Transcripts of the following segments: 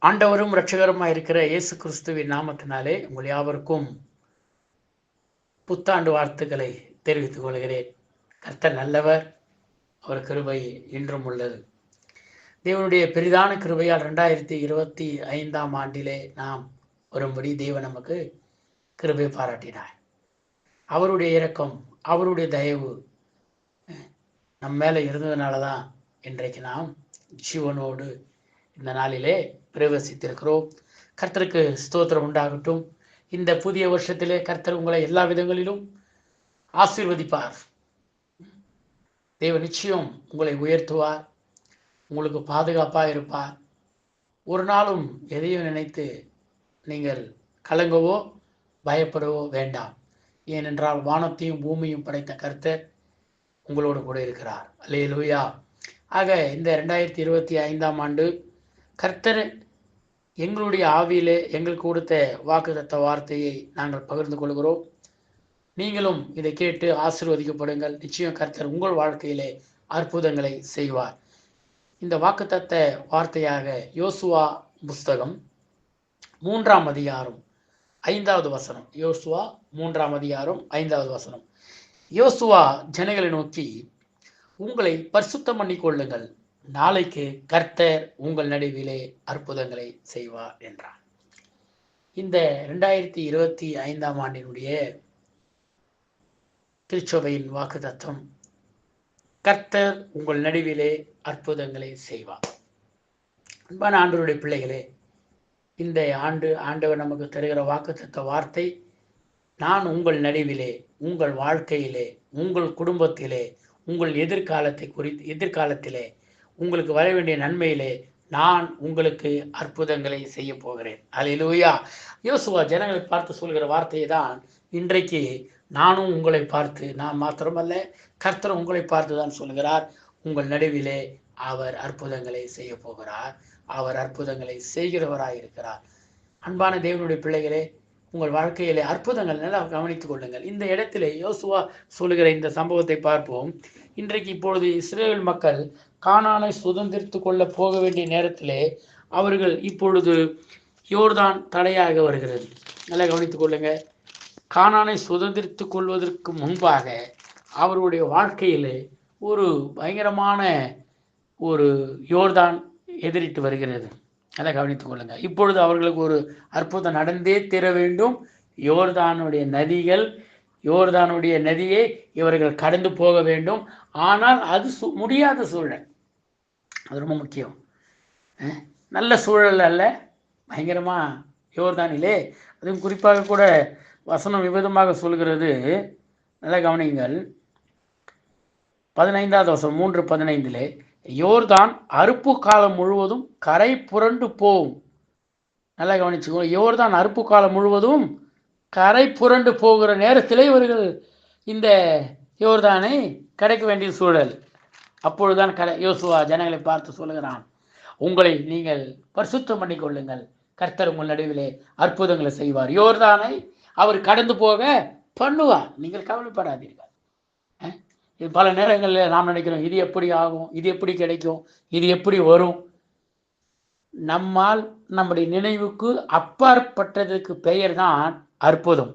ஆண்டவரும் இரட்சகருமாய் இருக்கிற இயேசு கிறிஸ்துவின் நாமத்தினாலே உங்கள் யாவருக்கும் புத்தாண்டு வாழ்த்துக்களை தெரிவித்துக் கொள்கிறேன். கர்த்தர் நல்லவர், அவர் கிருபை இன்றும் உள்ளது. தேவனுடைய பெரிதான கிருபையால் 2025 ஆண்டிலே நாம் வரும்படி தேவன் நமக்கு கிருபை பாராட்டினார். அவருடைய இரக்கம், அவருடைய தயவு நம் மேலே இருந்ததுனால தான் இன்றைக்கு நாம் ஜீவனோடு இந்த நாளிலே பிரவேசித்திருக்கிறோம். கர்த்தருக்கு ஸ்தோத்திரம் உண்டாகட்டும். இந்த புதிய வருஷத்திலே கர்த்தர் உங்களை எல்லா விதங்களிலும் ஆசீர்வதிப்பார். தேவ நிச்சயம் உங்களை உயர்த்துவார், உங்களுக்கு பாதுகாப்பாக இருப்பார். ஒரு நாளும் எதையும் நினைத்து நீங்கள் கலங்கவோ பயப்படவோ வேண்டாம். ஏனென்றால் வானத்தையும் பூமியும் படைத்த கர்த்தர் உங்களோடு கூட இருக்கிறார். அல்லேலூயா. ஆக இந்த 2025 ஆண்டு கர்த்தர் எங்களுடைய ஆவியிலே எங்களுக்கு கொடுத்த வாக்குத்தத்த வார்த்தையை நாங்கள் பகிர்ந்து கொள்கிறோம். நீங்களும் இதை கேட்டு ஆசீர்வதிக்கப்படுங்கள். நிச்சயம் கர்த்தர் உங்கள் வாழ்க்கையிலே அற்புதங்களை செய்வார். இந்த வாக்குத்தத்த வார்த்தையாக யோசுவா புஸ்தகம் 3ஆம் அதிகாரம் 5வது வசனம். யோசுவா 3ஆம் அதிகாரம் 5வது வசனம். யோசுவா ஜனங்களை நோக்கி, உங்களை பரிசுத்தம் பண்ணி கொள்ளுங்கள், நாளைக்கு கர்த்தர் உங்கள் நடுவிலே அற்புதங்களை செய்வார் என்றார். இந்த 2025 ஆண்டினுடைய திருச்சபையின் வாக்குத்தத்தம், கர்த்தர் உங்கள் நடுவிலே அற்புதங்களை செய்வார். அன்பான ஆண்டவருடைய பிள்ளைகளே, இந்த ஆண்டு ஆண்டவர் நமக்கு தருகிற வாக்குத்தத்த வார்த்தை, நான் உங்கள் நடுவிலே, உங்கள் வாழ்க்கையிலே, உங்கள் குடும்பத்திலே, உங்கள் எதிர்காலத்திலே உங்களுக்கு வர வேண்டிய நன்மையிலே நான் உங்களுக்கு அற்புதங்களை செய்ய போகிறேன். அல்லேலூயா. யோசுவா ஜனங்களை பார்த்து சொல்கிற வார்த்தையை தான் இன்றைக்கு நானும் உங்களை பார்த்து, நான் மாத்திரமல்ல கர்த்தர் உங்களை பார்த்து தான் சொல்கிறார். உங்கள் நடுவிலே அவர் அற்புதங்களை செய்ய போகிறார். அவர் அற்புதங்களை செய்கிறவராய் இருக்கிறார். அன்பான தேவனுடைய பிள்ளைகளே, உங்கள் வாழ்க்கையிலே அற்புதங்கள் நல்லா கவனித்துக் கொள்ளுங்கள். இந்த இடத்திலே யோசுவா சொல்லுகிற இந்த சம்பவத்தை பார்ப்போம். இன்றைக்கு இப்பொழுது இஸ்ரேல் மக்கள் கானானை சுதந்திரித்து கொள்ள போக வேண்டிய நேரத்திலே அவர்கள் இப்பொழுது யோர்தான் தடையாக வருகிறது. நல்லா கவனித்துக் கொள்ளுங்க. கானானை சுதந்திரித்து கொள்வதற்கு முன்பாக அவருடைய வாழ்க்கையிலே ஒரு பயங்கரமான ஒரு யோர்தான் எதிரிட்டு வருகிறது. நல்லா கவனித்துக் கொள்ளுங்க. இப்பொழுது அவர்களுக்கு ஒரு அற்புதம் நடந்தே தீர வேண்டும். யோர்தானுடைய நதியை இவர்கள் கடந்து போக வேண்டும். ஆனால் அது முடியாத சூழல். அது ரொம்ப முக்கியம். நல்ல சூழல் அல்ல, பயங்கரமா யோர்தானிலே. அதுவும் குறிப்பாக கூட வசனம் விபதமாக சொல்கிறது. நல்ல கவனிங்கள். 15வது வசனம் 3:15 யோர்தான் அறுப்பு காலம் முழுவதும் கரை புரண்டு போகும். நல்லா கவனிச்சுக்கோ. யோர்தான் அறுப்பு காலம் முழுவதும் கரை புரண்டு போகிற நேரத்திலே இவர்கள் இந்த யோர்தானை கடக்க வேண்டிய சூழல். அப்பொழுதுதான் யோசுவா ஜனங்களை பார்த்து சொல்லுகிறான், உங்களை நீங்கள் பரிசுத்தம் பண்ணி கொள்ளுங்கள், கர்த்தர் உங்கள் நடுவிலே அற்புதங்களை செய்வார், யோர்தானை அவர் கடந்து போக பண்ணுவார், நீங்கள் கவலைப்படாதீர்கள். இது பல நேரங்களில் நாம் நினைக்கிறோம், இது எப்படி ஆகும், இது எப்படி கிடைக்கும், இது எப்படி வரும். நம்மால் நம்முடைய நினைவுக்கு அப்பாற்பட்டதுக்கு பெயர் தான் அற்புதம்.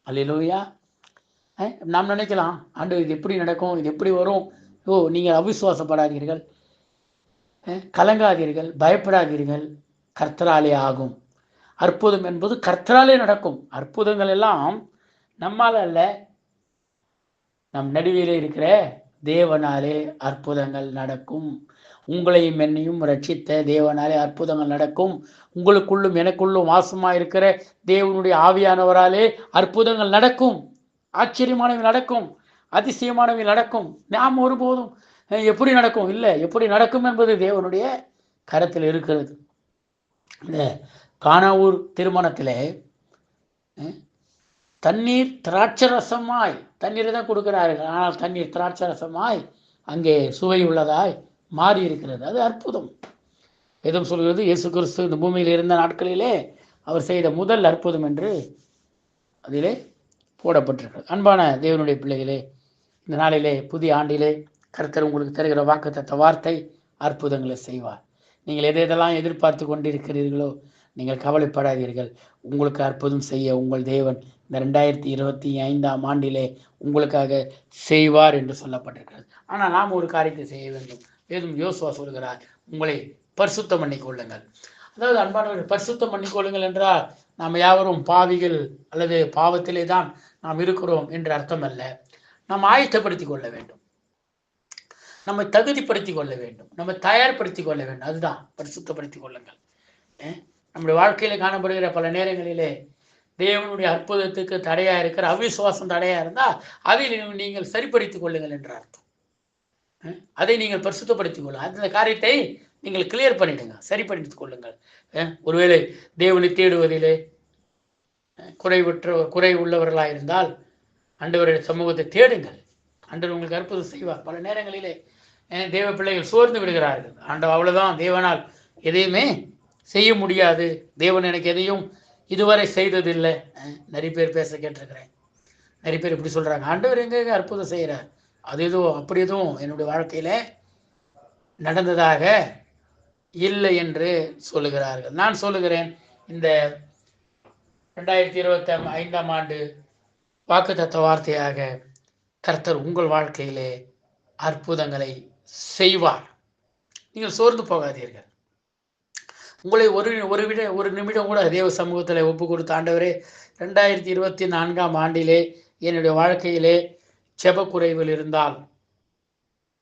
அல்லேலூயா. நாம் நினைக்கலாம், ஆண்டு இது எப்படி நடக்கும், இது எப்படி வரும். நீங்கள் அவிசுவாசப்படாதீர்கள், கலங்காதீர்கள், பயப்படாதீர்கள். கர்த்தராலே ஆகும். அற்புதம் என்பது கர்த்தராலே நடக்கும். அற்புதங்கள் எல்லாம் நம்மால் அல்ல, நம் நடுவிலே இருக்கிற தேவனாலே அற்புதங்கள் நடக்கும். உங்களையும் என்னையும் ரட்சித்த தேவனாலே அற்புதங்கள் நடக்கும். உங்களுக்குள்ளும் எனக்குள்ளும் வாசமா இருக்கிற தேவனுடைய ஆவியானவராலே அற்புதங்கள் நடக்கும். ஆச்சரியமானவை நடக்கும், அதிசயமானவை நடக்கும். நாம் ஒருபோதும் எப்படி நடக்கும் இல்லை, எப்படி நடக்கும் என்பது தேவனுடைய கரத்தில் இருக்கிறது. இந்த கானாவூர் திருமணத்திலே தண்ணீர் திராட்சரசமாய், தண்ணீரை தான் கொடுக்கிறார்கள், ஆனால் தண்ணீர் திராட்சரசமாய் அங்கே சுவை உள்ளதாய் மாறி இருக்கிறது. அது அற்புதம். எதுவும் சொல்கிறது, இயேசு கிறிஸ்து இந்த பூமியில் இருந்த நாட்களிலே அவர் செய்த முதல் அற்புதம் என்று அதிலே போடப்பட்டிருக்கிறது. அன்பான தேவனுடைய பிள்ளைகளே, இந்த நாளிலே புதிய ஆண்டிலே கர்த்தர் உங்களுக்கு தருகிற வாக்குத்தத்த வார்த்தை, அற்புதங்களை செய்வார். நீங்கள் எதெல்லாம் எதிர்பார்த்து கொண்டிருக்கிறீர்களோ நீங்கள் கவலைப்படாதீர்கள். உங்களுக்கு அற்புதம் செய்ய உங்கள் தேவன் இந்த 2025ஆம் ஆண்டிலே உங்களுக்காக செய்வார் என்று சொல்லப்பட்டிருக்கிறது. ஆனால் நாம் ஒரு காரியத்தை செய்ய வேண்டும். ஏதும் யோசுவா சொல்கிறார், உங்களை பரிசுத்தம் பண்ணிக்கொள்ளுங்கள். அதாவது அன்பானவர்கள், பரிசுத்தம் பண்ணிக்கொள்ளுங்கள் என்றால் நாம் யாவரும் பாவிகள் அல்லது பாவத்திலே தான் நாம் இருக்கிறோம் என்று அர்த்தம் அல்ல. நாம் ஆயத்தப்படுத்திக் கொள்ள வேண்டும், நம்ம தகுதிப்படுத்திக் கொள்ள வேண்டும், நம்ம தயார்படுத்திக் கொள்ள வேண்டும். அதுதான் பரிசுத்தப்படுத்திக் கொள்ளுங்கள். நம்முடைய வாழ்க்கையில காணப்படுகிற பல நேரங்களிலே தேவனுடைய அற்புதத்துக்கு தடையா இருக்கிற அவிசுவாசம் தடையா இருந்தா அதை நீங்கள் சரிப்படுத்திக் கொள்ளுங்கள் என்ற அர்த்தம். அதை நீங்கள் பரிசுத்தப்படுத்திக் கொள்ளுங்கள். அந்த காரியத்தை நீங்கள் கிளியர் பண்ணிடுங்க, சரிப்படுத்திக் கொள்ளுங்கள். ஒருவேளை தேவனை தேடுவதிலே குறை உள்ளவர்களாக இருந்தால் ஆண்டவருடைய சமூகத்தை தேடுங்கள். ஆண்டவர் உங்களுக்கு அற்புதம் செய்வார். பல நேரங்களிலே தேவ பிள்ளைகள் சோர்ந்து விடுகிறார்கள். ஆண்டவர் அவ்வளவுதான், தேவனால் எதையுமே செய்ய முடியாது, தேவன் எனக்கு எதையும் இதுவரை செய்ததில்லை. நிறைய பேர் பேச கேட்டிருக்கிறேன். நிறைய பேர் இப்படி சொல்றாங்க, ஆண்டவர் எங்க அற்புதம் செய்கிறார், அது எதுவும் அப்படி எதுவும் என்னுடைய வாழ்க்கையில நடந்ததாக இல்லை என்று சொல்லுகிறார்கள். நான் சொல்லுகிறேன், இந்த 2025ஆம் ஆண்டு வாக்குத்தத்த வார்த்தையாக கர்த்தர் உங்கள் வாழ்க்கையிலே அற்புதங்களை செய்வார். நீங்கள் சோர்ந்து போகாதீர்கள். உங்களை ஒரு நிமிடம் கூட தேவ சமூகத்தில் ஒப்பு கொடுத்த ஆண்டவரே, 2024ஆம் ஆண்டிலே என்னுடைய வாழ்க்கையிலே செப குறைவில் இருந்தால்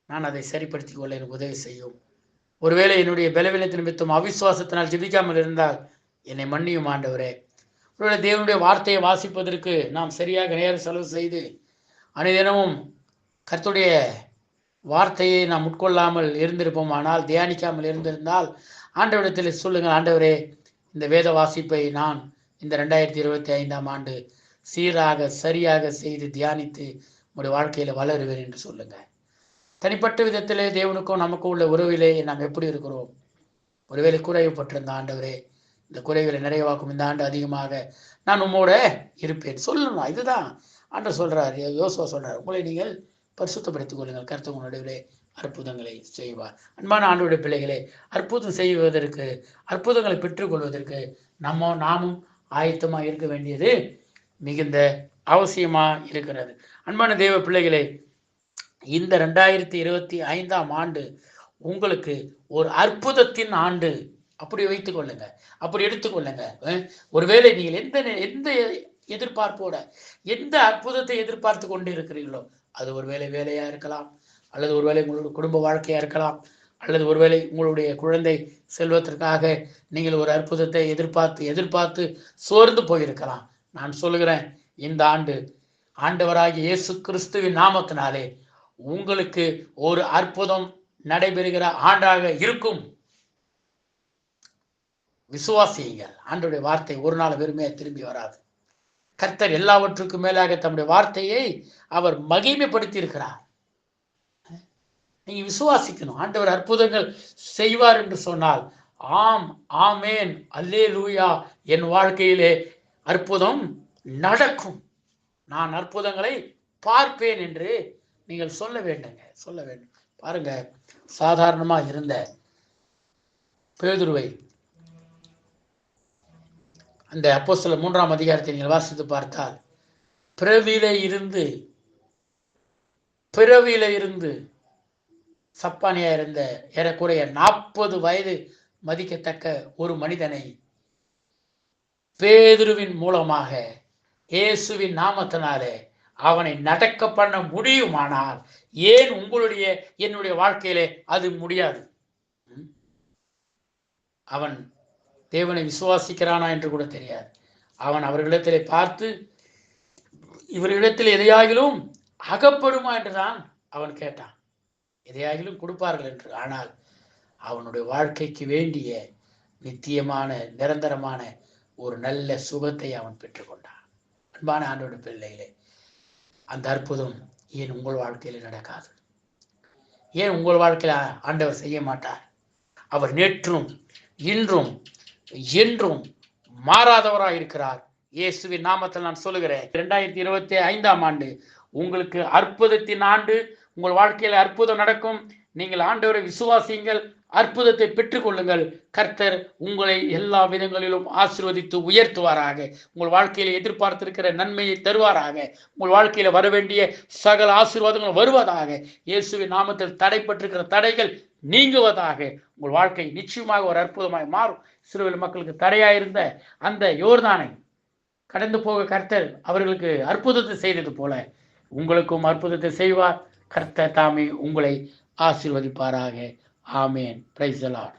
நான் அதை சரிப்படுத்திக் கொள்ள எனக்கு உதவி செய்யும். ஒருவேளை என்னுடைய பலவீனத்தின் நிமித்தம் அவிசுவாசத்தினால் ஜெபிக்காமல் இருந்தால் என்னை மன்னியும் ஆண்டவரே. ஒருவேளை தேவனுடைய வார்த்தையை வாசிப்பதற்கு நாம் சரியாக நேரம் செலவு செய்து அனைதினமும் கர்த்தருடைய வார்த்தையை நாம் உட்கொள்ளாமல் இருந்திருப்போம், ஆனால் தியானிக்காமல் இருந்திருந்தால் ஆண்டவரிடத்தில் சொல்லுங்கள், ஆண்டவரே இந்த வேத வாசிப்பை நான் இந்த 2025ஆம் ஆண்டு சீராக சரியாக செய்து தியானித்து உங்களுடைய வாழ்க்கையில் வளருவேன் என்று சொல்லுங்க. தனிப்பட்ட விதத்திலே தேவனுக்கும் நமக்கும் உள்ள உறவிலே நாம் எப்படி இருக்கிறோம்? ஒருவேளை குறைவுபட்டிருந்த ஆண்டவரே, இந்த குறைகளை நிறைவாக்கும் இந்த ஆண்டு அதிகமாக நான் உம்மோட இருப்பேன் சொல்லணும். இதுதான் ஆண்டவர் சொல்றார், யோசுவா சொல்றார், உங்களை நீங்கள் பரிசுத்தப்படுத்திக் கொள்ளுங்கள், கர்த்தர் உங்கள் நடுவிலே அற்புதங்களை செய்வார். அன்பான ஆண்டவருடைய பிள்ளைகளே, அற்புதம் செய்வதற்கு, அற்புதங்களை பெற்றுக்கொள்வதற்கு நாமும் ஆயத்தமாக இருக்க வேண்டியது மிகுந்த அவசியமா இருக்கிறது. அன்பான தேவ பிள்ளைகளே, இந்த 2025ஆம் ஆண்டு உங்களுக்கு ஒரு அற்புதத்தின் ஆண்டு அப்படி வைத்துக் கொள்ளுங்க, அப்படி எடுத்துக்கொள்ளுங்க. ஒருவேளை நீங்கள் எந்த எதிர்பார்ப்போட எந்த அற்புதத்தை எதிர்பார்த்து கொண்டு இருக்கிறீர்களோ, அது ஒருவேளை வேலையா இருக்கலாம், அல்லது ஒருவேளை உங்களுடைய குடும்ப வாழ்க்கையா இருக்கலாம், அல்லது ஒருவேளை உங்களுடைய குழந்தை செல்வதற்காக நீங்கள் ஒரு அற்புதத்தை எதிர்பார்த்து சோர்ந்து போயிருக்கலாம். நான் சொல்லுகிறேன், இந்த ஆண்டு ஆண்டவராகிய இயேசு கிறிஸ்துவின் நாமத்தினாலே உங்களுக்கு ஒரு அற்புதம் நடைபெறுகிற ஆண்டாக இருக்கும். விசுவாசியுங்கள். ஆண்டவருடைய வார்த்தை ஒரு நாள் வெறுமையா திரும்பி வராது. கர்த்தர் எல்லாவற்றுக்கும் மேலாக தம்முடைய வார்த்தையை அவர் மகிமைப்படுத்தி இருக்கிறார். நீங்க விசுவாசிக்கணும். ஆண்டவர் அற்புதங்கள் செய்வார் என்று சொன்னால் ஆம், ஆமேன், அல்லேலூயா, என் வாழ்க்கையிலே அற்புதம் நடக்கும், நான் அற்புதங்களை பார்ப்பேன் என்று நீங்கள் சொல்ல வேண்டும். பாருங்க, சாதாரணமா இருந்த பேதுருவை அந்த அப்போஸ்தலர் 3ஆம் அதிகாரத்தை நீங்கள் வாசித்து பார்த்தால், பிறவியில இருந்து சப்பானியா இருந்த ஏறக்குறைய 40 வயது மதிக்கத்தக்க ஒரு மனிதனை பேதுருவின் மூலமாக இயேசுவின் நாமத்தினாலே அவனை நடக்க பண்ண முடியுமானால் ஏன் என்னுடைய வாழ்க்கையிலே அது முடியாது? அவன் தேவனை விசுவாசிக்கிறானா என்று கூட தெரியாது. அவன் அவர்களிடத்திலே பார்த்து, இவர்களிடத்தில் எதையாகிலும் அகப்படுமா என்றுதான் அவன் கேட்டான். எதையாகிலும் கொடுப்பார்கள் என்று. ஆனால் அவனுடைய வாழ்க்கைக்கு வேண்டிய நித்தியமான நிரந்தரமான ஒரு நல்ல சுகத்தை அவன் பெற்றுக்கொண்டான். அன்பான ஆண்டவருடைய பிள்ளைகளே, அந்த அற்புதம் ஏன் உங்கள் வாழ்க்கையில நடக்காது? ஏன் உங்கள் வாழ்க்கையில ஆண்டவர் செய்ய மாட்டார்? அவர் நேற்றும் இன்றும் என்றும் மாறாதவராக இருக்கிறார். இயேசுவின் நாமத்தில் நான் சொல்லுகிறேன், 2025ஆம் ஆண்டு உங்களுக்கு அற்புதத்தின் ஆண்டு. உங்கள் வாழ்க்கையில அற்புதம் நடக்கும். நீங்கள் ஆண்டவரை விசுவாசியுங்கள், அற்புதத்தை பெற்றுக்கொள்ளுங்கள். கர்த்தர் உங்களை எல்லா விதங்களிலும் ஆசீர்வதித்து உயர்த்துவாராக. உங்கள் வாழ்க்கையில எதிர்பார்த்திருக்கிற நன்மையை தருவாராக. உங்கள் வாழ்க்கையில வர வேண்டிய சகல ஆசீர்வாதங்கள் வருவதாக. இயேசுவின் நாமத்தில் தடைப்பட்டிருக்கிற தடைகள் நீங்குவதாக. உங்கள் வாழ்க்கை நிச்சயமாக ஒரு அற்புதமாய் மாறும். இஸ்ரவேல் மக்களுக்கு தடையாயிருந்த அந்த யோர்தானை கடந்து போக கர்த்தர் அவர்களுக்கு அற்புதத்தை செய்தது போல உங்களுக்கும் அற்புதத்தை செய்வார். கர்த்தர் தாமே உங்களை ஆசீர்வதிப்பாராக. ஆமேன். Praise the Lord.